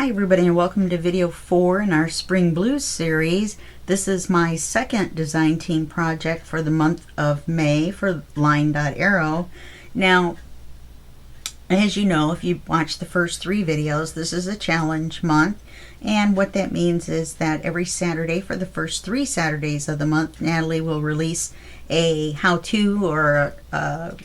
Hi everybody, and welcome to video 4 in our Spring Blues series. This is my second design team project for the month of May for LineDotArrow. Now, as you know, if you watched the first 3 videos, this is a challenge month, and what that means is that every Saturday for the first 3 Saturdays of the month, Natalie will release a how-to or a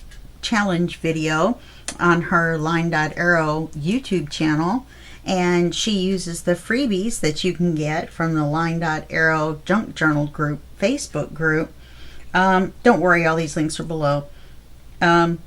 challenge video on her LineDotArrow YouTube channel. And she uses the freebies that you can get from the LineDotArrow Junk Journal group, Facebook group. Don't worry, all these links are below. And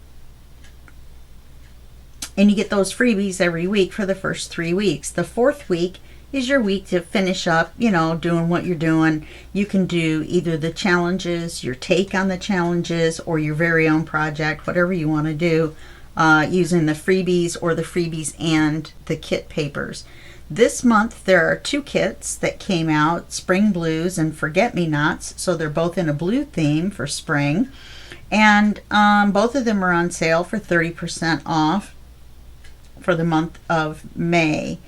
you get those freebies every week for the first 3 weeks. The 4th week is your week to finish up, you know, doing what you're doing. You can do either the challenges, your take on the challenges, or your very own project, whatever you want to do. Using the freebies or the freebies and the kit papers. This month there are 2 kits that came out, Spring Blues and Forget-Me-Nots, so they're both in a blue theme for spring, and both of them are on sale for 30% off for the month of May.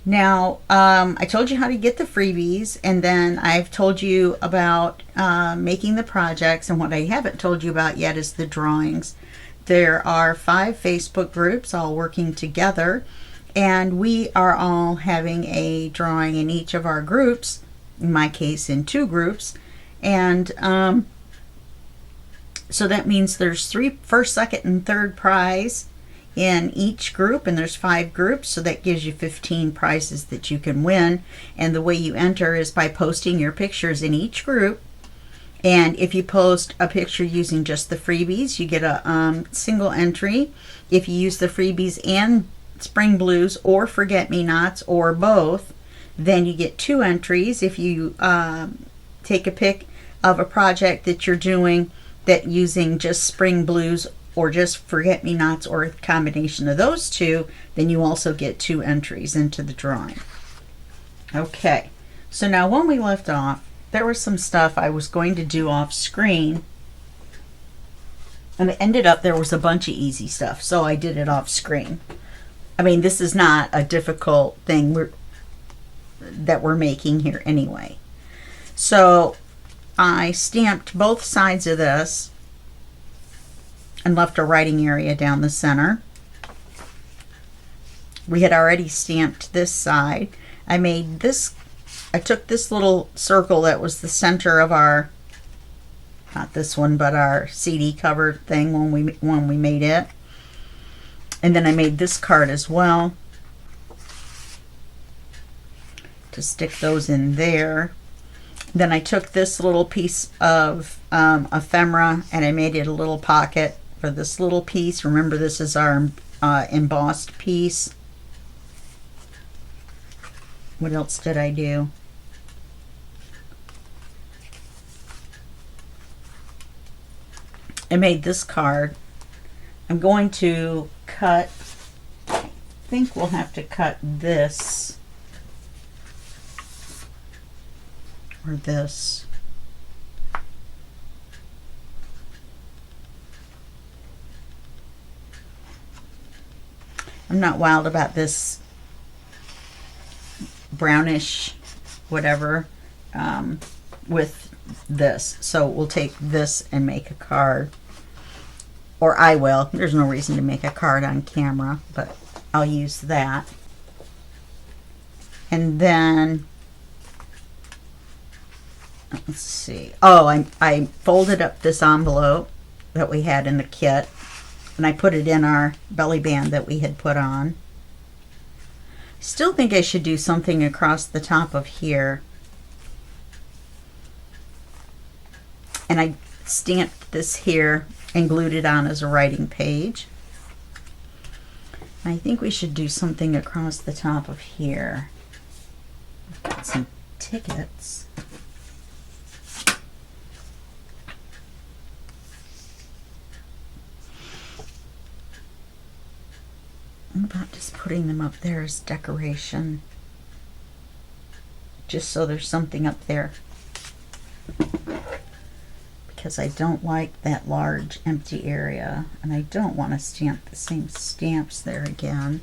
Now, I told you how to get the freebies, and then I've told you about making the projects, and what I haven't told you about yet is the drawings. There are 5 Facebook groups all working together, and we are all having a drawing in each of our groups, in my case in 2 groups, and so that means there's 3 first, second, and third prize in each group, and there's 5 groups, so that gives you 15 prizes that you can win. And the way you enter is by posting your pictures in each group. And if you post a picture using just the freebies, you get a single entry. If you use the freebies and Spring Blues or Forget-Me-Nots or both, then you get 2 entries. If you take a pic of a project that you're doing that using just Spring Blues or just Forget-Me-Nots or a combination of those 2, then you also get 2 entries into the drawing. Okay, so now when we left off, there was some stuff I was going to do off screen, and it ended up there was a bunch of easy stuff, so I did it off screen. I mean, this is not a difficult thing that we're making here anyway. So I stamped both sides of this and left a writing area down the center. We had already stamped this side. I took this little circle that was the center of our, not this one, but our CD cover thing when we made it. And then I made this card as well to stick those in there. Then I took this little piece of ephemera and I made it a little pocket for this little piece. Remember, this is our embossed piece. What else did I do? I made this card. I'm going to cut, I think we'll have to cut this or this. I'm not wild about this brownish whatever with this, so we'll take this and make a card, or I will. There's no reason to make a card on camera, but I'll use that. And then let's see, oh, I folded up this envelope that we had in the kit, and I put it in our belly band that we had put on. Still think I should do something across the top of here. And I stamped this here and glued it on as a writing page. I think we should do something across the top of here. I've got some tickets. What about just putting them up there as decoration? Just so there's something up there. Because I don't like that large empty area, and I don't want to stamp the same stamps there again.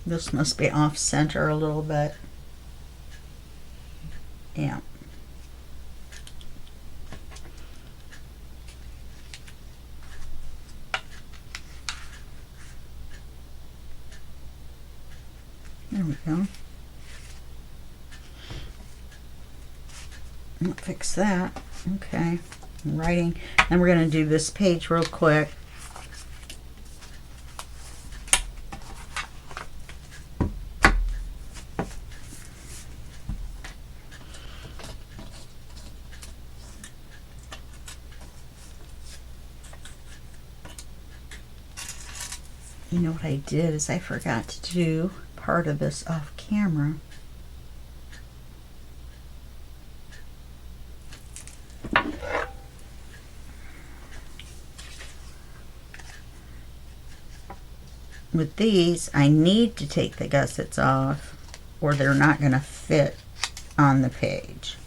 This must be off center a little bit. Yeah. There we go. I'll fix that. Okay. I'm writing. And we're going to do this page real quick. You know what I did is I forgot to do part of this off camera. With these, I need to take the gussets off or they're not going to fit on the page.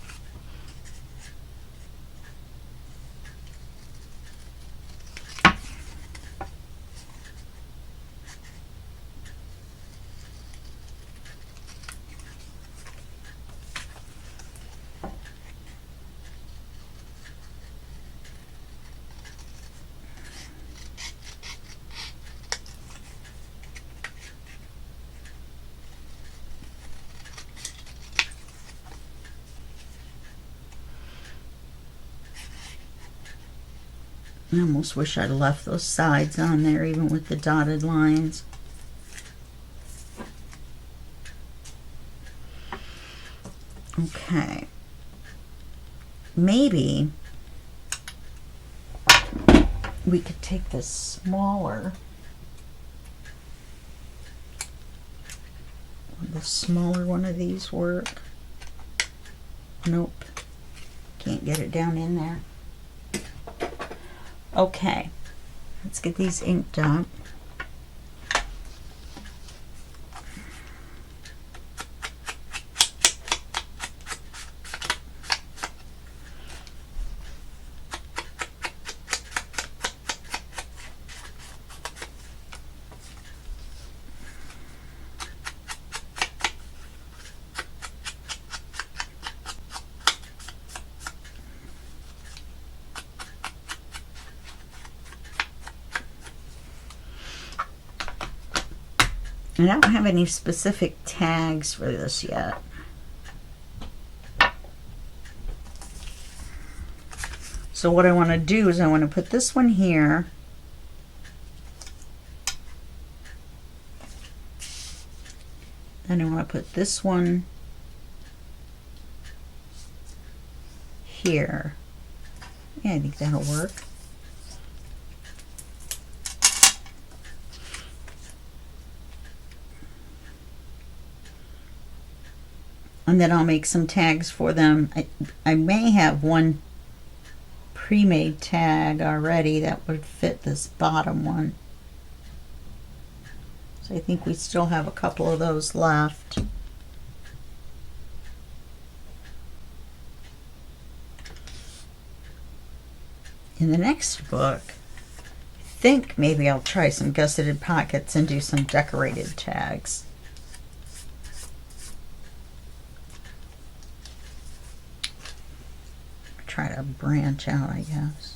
I almost wish I'd left those sides on there even with the dotted lines. Okay. Maybe we could take this smaller. Would the smaller one of these work? Nope. Can't get it down in there. Okay, let's get these inked up. And I don't have any specific tags for this yet. So what I want to do is I want to put this one here. Then I want to put this one here. Yeah, I think that'll work. And then I'll make some tags for them. I may have one pre-made tag already that would fit this bottom one. So I think we still have a couple of those left. In the next book, I think maybe I'll try some gusseted pockets and do some decorated tags. Try to branch out, I guess.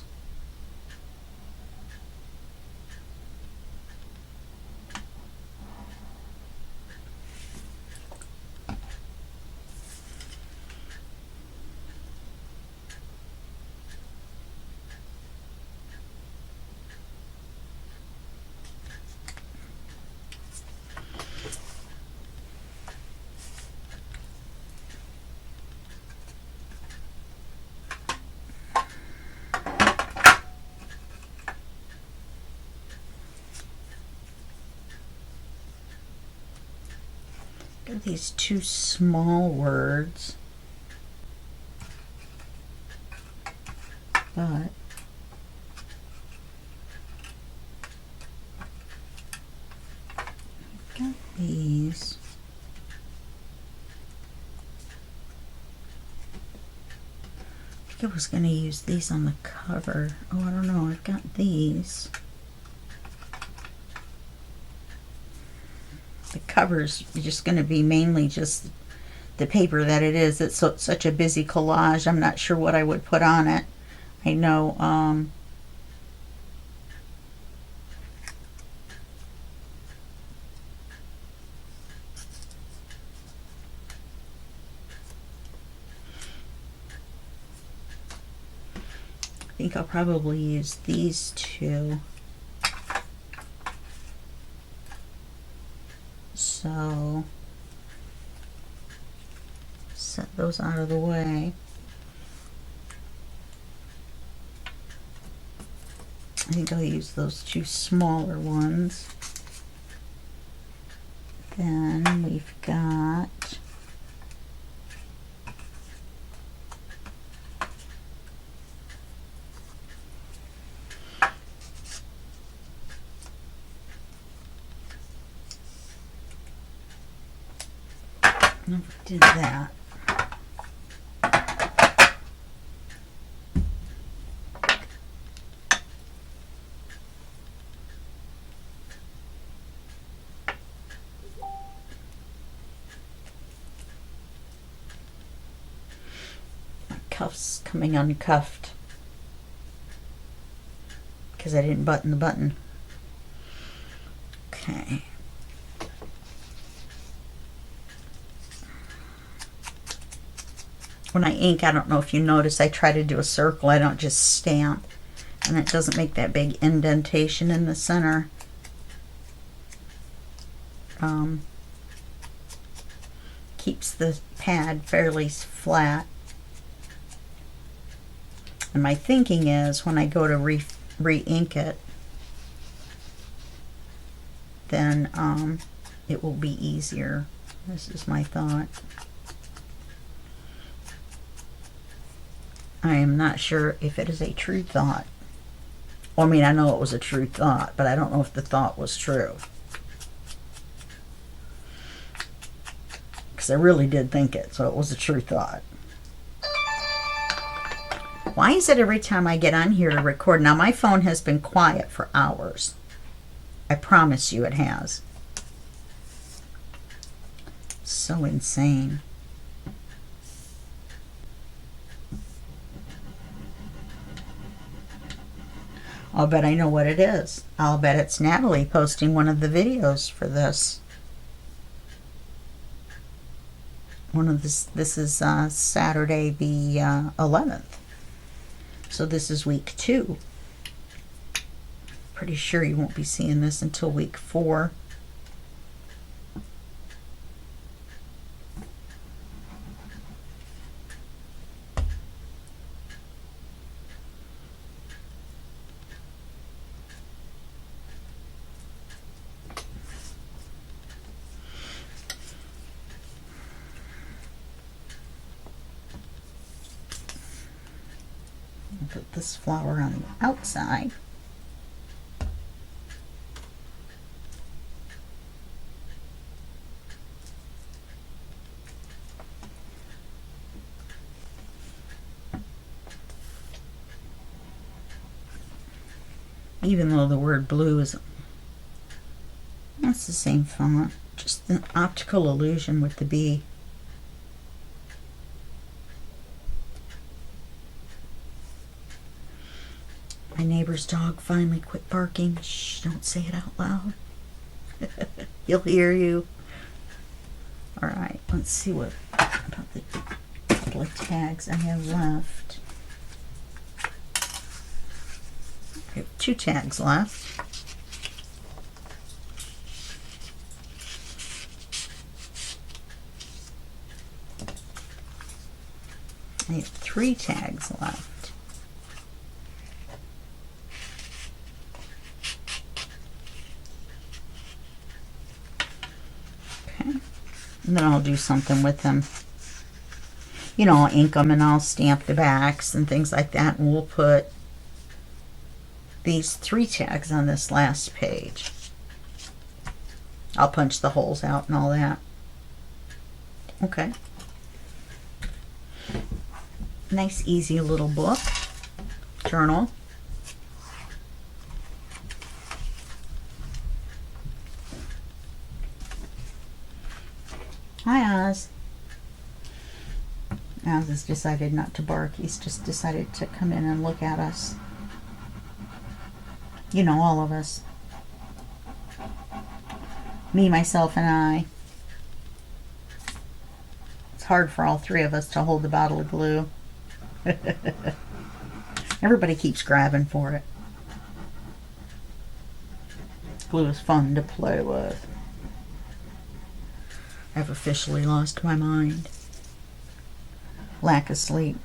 These two small words, but I've got these. I think I was going to use these on the cover. Oh, I don't know. I've got these. The cover's just going to be mainly just the paper that it is. It's such a busy collage. I'm not sure what I would put on it. I know I think I'll probably use these two. So set those out of the way. I think I'll use those two smaller ones. Then we've got never did that. My cuff's coming uncuffed because I didn't button the button. Okay. When I ink, I don't know if you notice, I try to do a circle. I don't just stamp. And it doesn't make that big indentation in the center. Keeps the pad fairly flat. And my thinking is when I go to re-ink it, then it will be easier. This is my thought. I am not sure if it is a true thought. Well, I mean, I know it was a true thought, but I don't know if the thought was true. Because I really did think it, so it was a true thought. Why is it every time I get on here to record? Now, my phone has been quiet for hours. I promise you it has. So insane. I'll bet I know what it is. I'll bet it's Natalie posting one of the videos for this. This is Saturday the 11th. So this is week 2. Pretty sure you won't be seeing this until week 4. Put this flower on the outside. Even though the word blue is, that's the same font, just an optical illusion with the B. My neighbor's dog finally quit barking. Shh, don't say it out loud. He'll hear you. Alright, let's see what about the couple of tags I have left. I have 2 tags left. I have 3 tags left. And then I'll do something with them. You know, I'll ink them and I'll stamp the backs and things like that. And we'll put these 3 tags on this last page. I'll punch the holes out and all that. Okay. Nice, easy little book. Journal. Hi, Oz. Oz has decided not to bark. He's just decided to come in and look at us. You know, all of us. Me, myself, and I. It's hard for all three of us to hold the bottle of glue. Everybody keeps grabbing for it. Glue is fun to play with. I've officially lost my mind. Lack of sleep.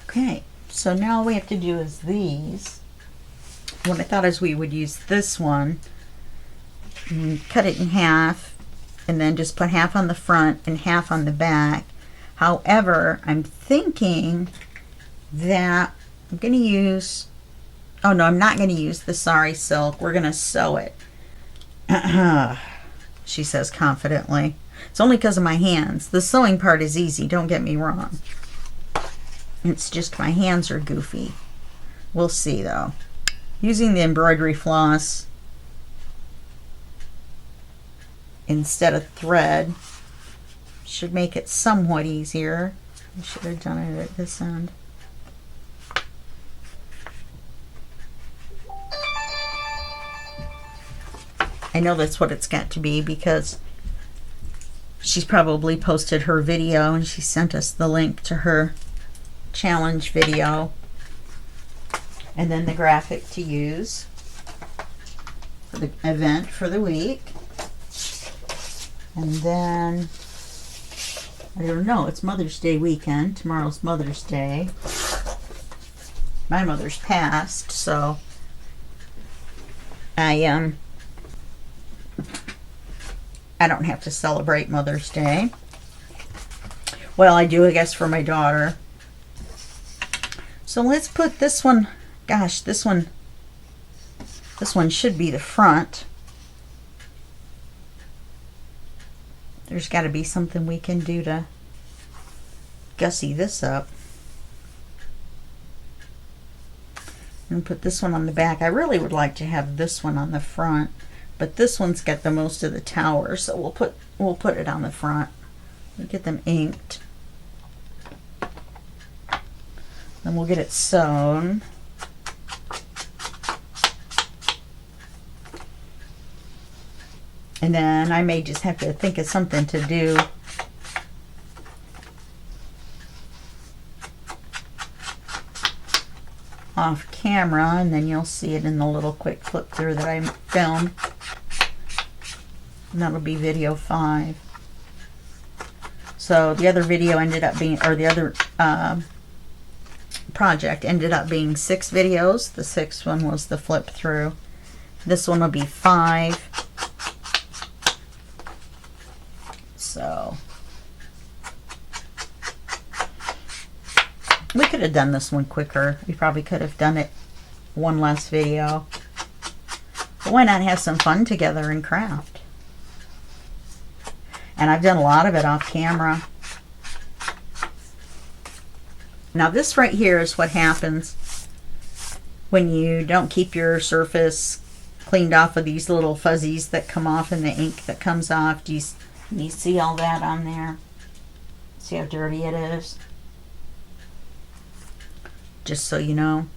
Okay, so now all we have to do is these. What I thought is we would use this one and cut it in half and then just put half on the front and half on the back. However, I'm thinking that I'm going to use, oh no, I'm not going to use the sari silk. We're going to sew it. She says confidently. It's only because of my hands. The sewing part is easy, don't get me wrong. It's just my hands are goofy. We'll see though. Using the embroidery floss instead of thread should make it somewhat easier. I should have done it at this end. I know that's what it's got to be because she's probably posted her video and she sent us the link to her challenge video and then the graphic to use for the event for the week. And then I don't know, it's Mother's Day weekend. Tomorrow's Mother's Day. My mother's passed, so I don't have to celebrate Mother's Day. Well, I do, I guess, for my daughter. So let's put this one, gosh, this one should be the front. There's got to be something we can do to gussy this up. And put this one on the back. I really would like to have this one on the front, but this one's got the most of the tower, so we'll put it on the front. We'll get them inked. Then we'll get it sewn. And then I may just have to think of something to do off camera, and then you'll see it in the little quick flip through that I filmed. And that'll be video 5. So the other video ended up being, or the other project ended up being 6 videos. The 6th one was the flip through. This one will be 5. So we could have done this one quicker. We probably could have done it one less video. But why not have some fun together and craft? And I've done a lot of it off camera. Now this right here is what happens when you don't keep your surface cleaned off of these little fuzzies that come off and the ink that comes off. Do you see all that on there? See how dirty it is? Just so you know.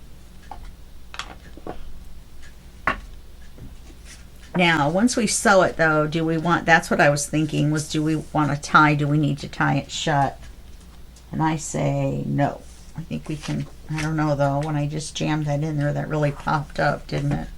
Now, once we sew it though, do we want, that's what I was thinking, was do we want to tie, do we need to tie it shut? And I say no. I think we can, I don't know though, when I just jammed that in there, that really popped up, didn't it?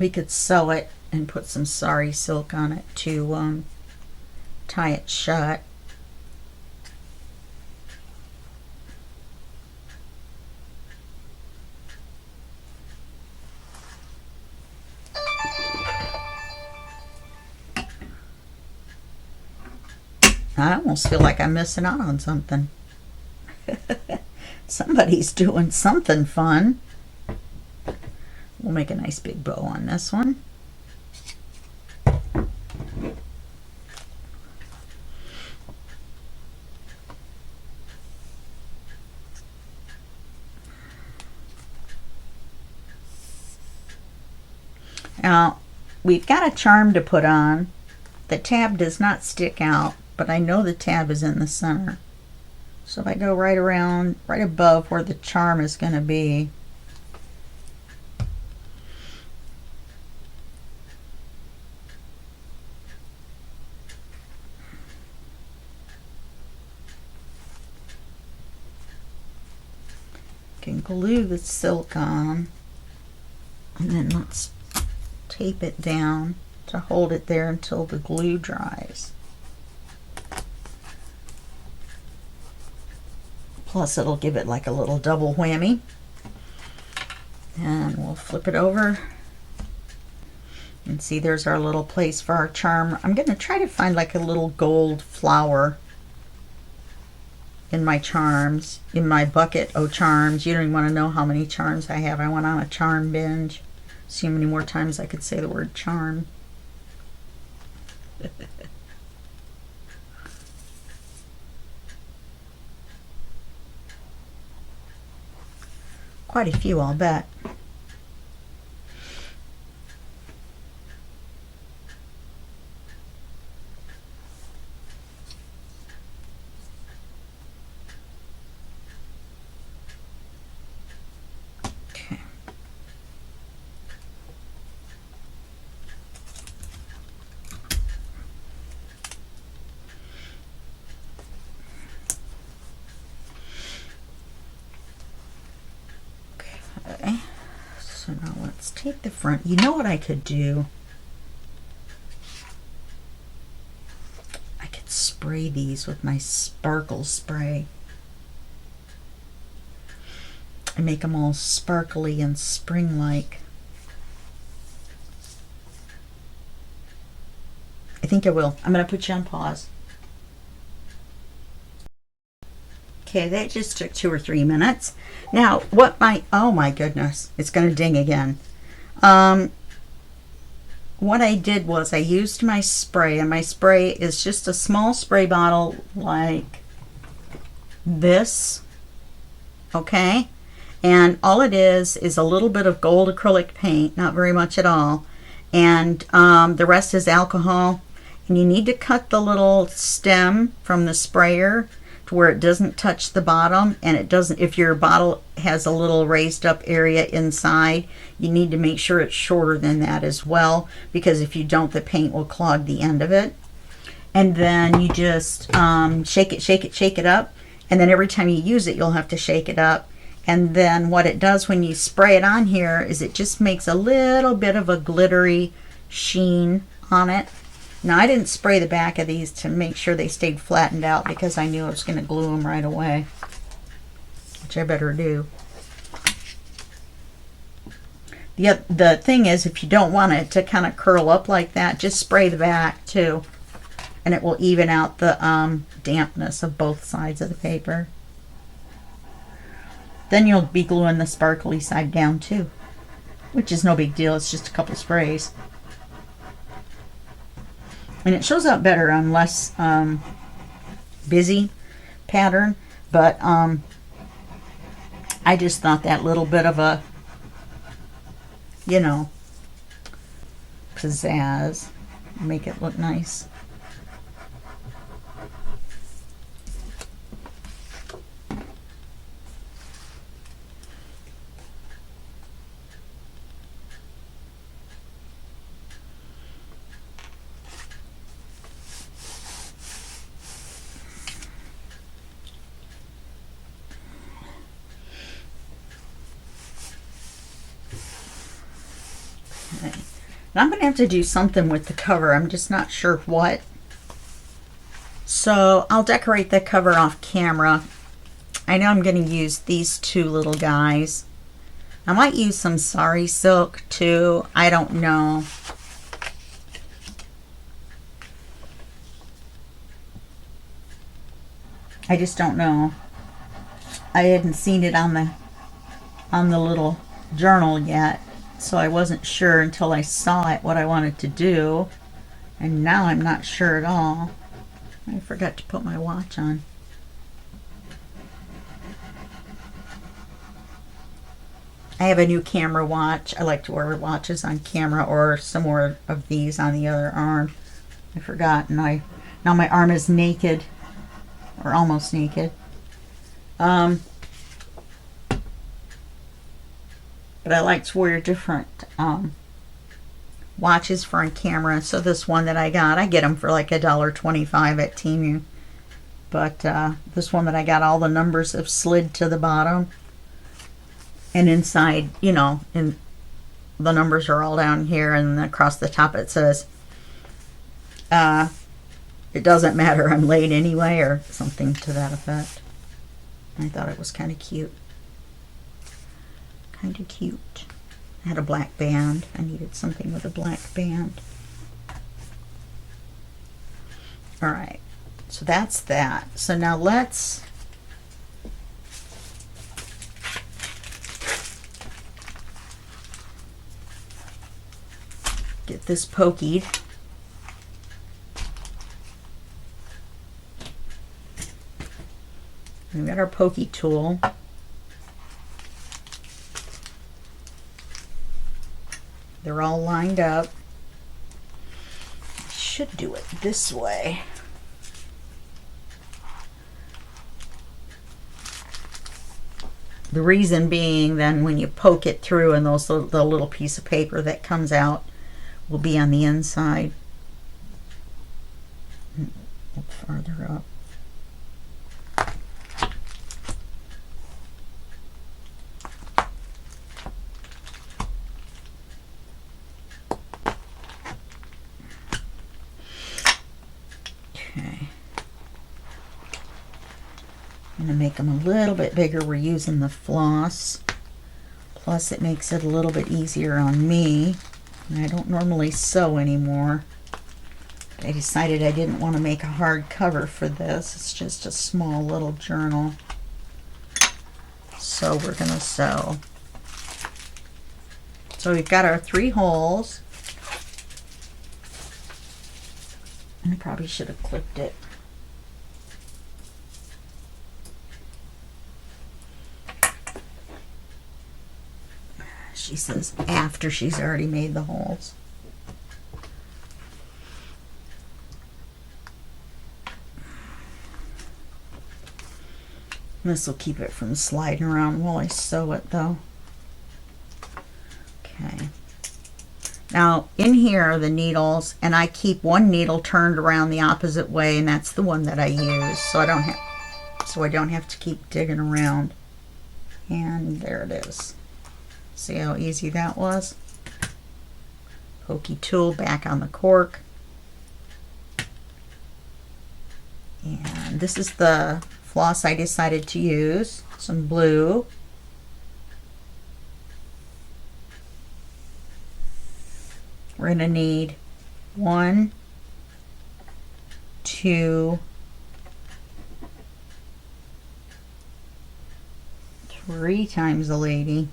We could sew it and put some sari silk on it to tie it shut. I almost feel like I'm missing out on something. Somebody's doing something fun. We'll make a nice big bow on this one. Now, we've got a charm to put on. The tab does not stick out, but I know the tab is in the center. So if I go right around, right above where the charm is going to be, can glue the silk on, and then let's tape it down to hold it there until the glue dries. Plus it'll give it like a little double whammy. And we'll flip it over and see there's our little place for our charm. I'm going to try to find like a little gold flower in my charms, in my bucket of charms. You don't even want to know how many charms I have. I went on a charm binge. See how many more times I could say the word charm. Quite a few, I'll bet. Okay, so now let's take the front. You know what I could do? I could spray these with my sparkle spray and make them all sparkly and spring-like. I think I will. I'm going to put you on pause. Okay, that just took 2 or 3 minutes. Now, oh my goodness, it's going to ding again. What I did was I used my spray, and my spray is just a small spray bottle like this, okay? And all it is a little bit of gold acrylic paint, not very much at all, and the rest is alcohol. And you need to cut the little stem from the sprayer to where it doesn't touch the bottom, and it doesn't, if your bottle has a little raised up area inside, you need to make sure it's shorter than that as well, because if you don't, the paint will clog the end of it. And then you just shake it up, and then every time you use it, you'll have to shake it up. And then what it does when you spray it on here is it just makes a little bit of a glittery sheen on it. Now, I didn't spray the back of these to make sure they stayed flattened out because I knew I was going to glue them right away, which I better do. The thing is, if you don't want it to kind of curl up like that, just spray the back too, and it will even out the dampness of both sides of the paper. Then you'll be gluing the sparkly side down too, which is no big deal. It's just a couple sprays. And it shows up better on less busy pattern, but I just thought that little bit of a, you know, pizzazz, make it look nice. Okay. And I'm going to have to do something with the cover. I'm just not sure what. So I'll decorate the cover off camera. I know I'm going to use these two little guys. I might use some sari silk too. I don't know. I just don't know. I hadn't seen it on the little journal yet, so I wasn't sure until I saw it what I wanted to do. And now I'm not sure at all. I forgot to put my watch on. I have a new camera watch. I like to wear watches on camera, or some more of these on the other arm. I forgot, and now my arm is naked, or almost naked. But I like to wear different watches for on camera. So this one that I get them for like $1.25 at Temu. But this one that I got, all the numbers have slid to the bottom. And inside, you know, and the numbers are all down here, and across the top it says, it doesn't matter, I'm late anyway, or something to that effect. I thought it was kind of cute. Kind of cute. I had a black band. I needed something with a black band. All right, so that's that. So now let's get this pokeyed. We've got our pokey tool. They're all lined up. I should do it this way. The reason being, then when you poke it through, and the little piece of paper that comes out will be on the inside. A little farther up. Okay. I'm going to make them a little bit bigger. We're using the floss. Plus it makes it a little bit easier on me. And I don't normally sew anymore. I decided I didn't want to make a hard cover for this. It's just a small little journal. So we're going to sew. So we've got our 3 holes. And I probably should have clipped it. She says after she's already made the holes. This will keep it from sliding around while I sew it though. Okay. Now in here are the needles, and I keep one needle turned around the opposite way, and that's the one that I use, so I don't have to keep digging around. And there it is. See how easy that was? Pokey tool back on the cork. And this is the floss I decided to use. Some blue. We're going to need 1, 2, 3 times the lady.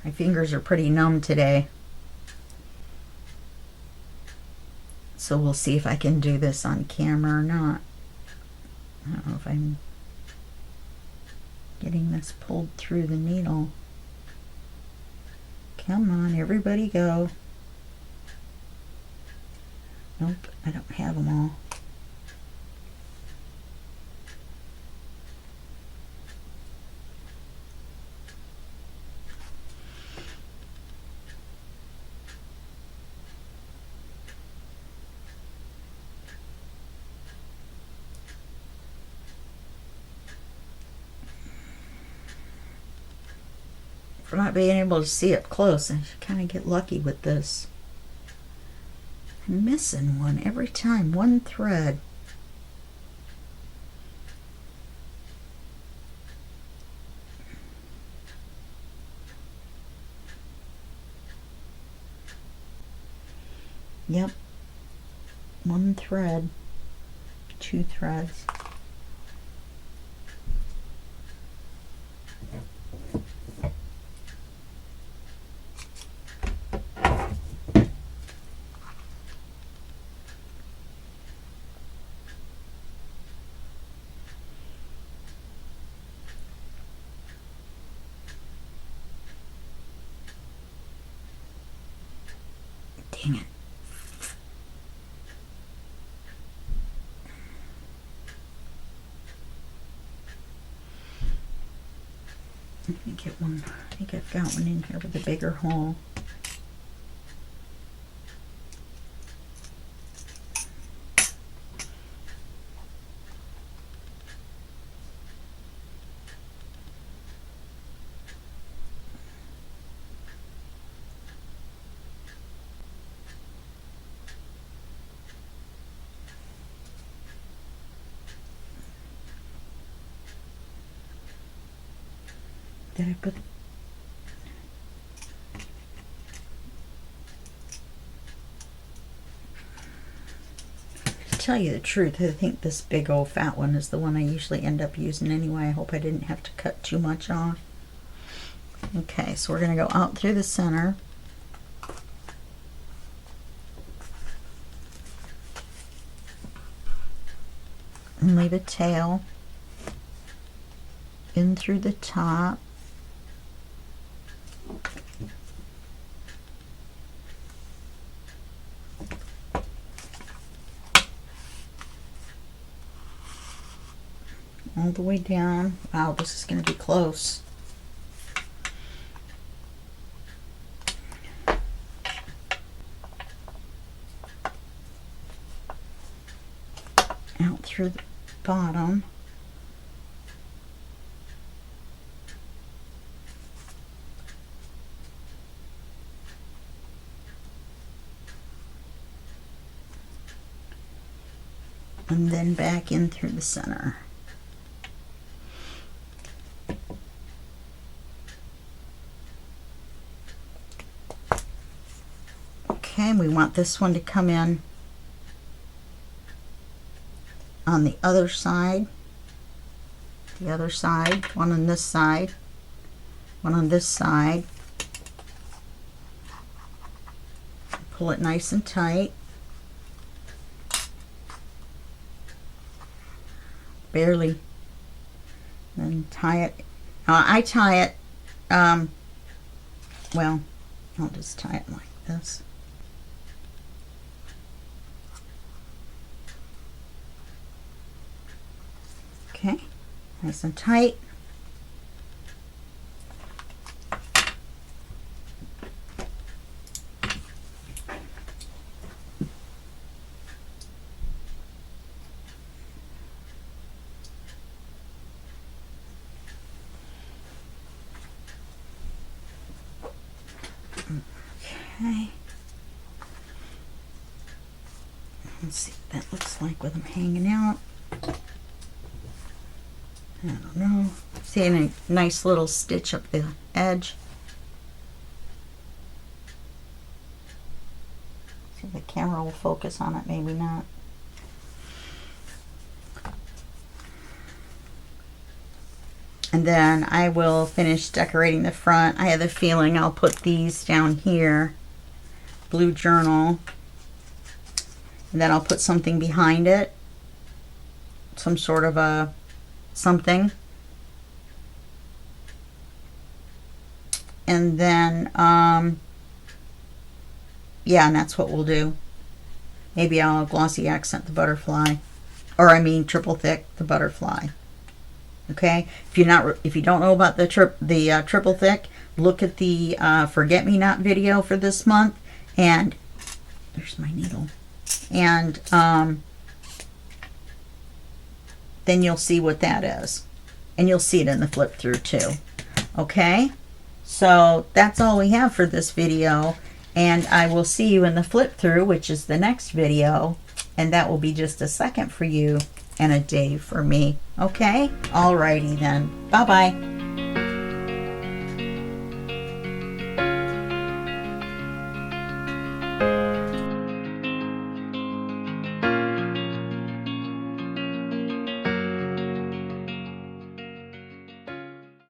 My fingers are pretty numb today. So we'll see if I can do this on camera or not. I don't know if I'm getting this pulled through the needle. Come on, everybody go. Nope, I don't have them all. for not being able to see up close. I kind of get lucky with this. I'm missing one every time, one thread. Yep, one thread, two threads. Dang it. Let me get one. I think I've got one in here with a bigger hole. Did I put... To tell you the truth, I think this big old fat one is the one I usually end up using anyway. I hope I didn't have to cut too much off. Okay, so we're going to go out through the center. And leave a tail in through the top. All the way down. Wow, this is going to be close. Out through the bottom. And then back in through the center. Okay, and we want this one to come in on the other side. The other side, one on this side, one on this side. Pull it nice and tight. Barely. Then tie it. I tie it, well, I'll just tie it like this. Okay, nice and tight. Okay. Let's see what that looks like with them hanging out. I don't know. Seeing a nice little stitch up the edge. See if the camera will focus on it, maybe not. And then I will finish decorating the front. I have a feeling I'll put these down here. Blue journal. And then I'll put something behind it. Some sort of a something. And then, yeah, and that's what we'll do. Maybe I'll glossy accent the butterfly. Or I mean triple thick the butterfly. Okay, if you don't know about the triple thick, look at the Forget Me Not video for this month, and there's my needle, and then you'll see what that is, and you'll see it in the flip through too. Okay, So that's all we have for this video, and I will see you in the flip through, which is the next video, and that will be just a second for you and a day for me. Okay? Alrighty then. Bye-bye.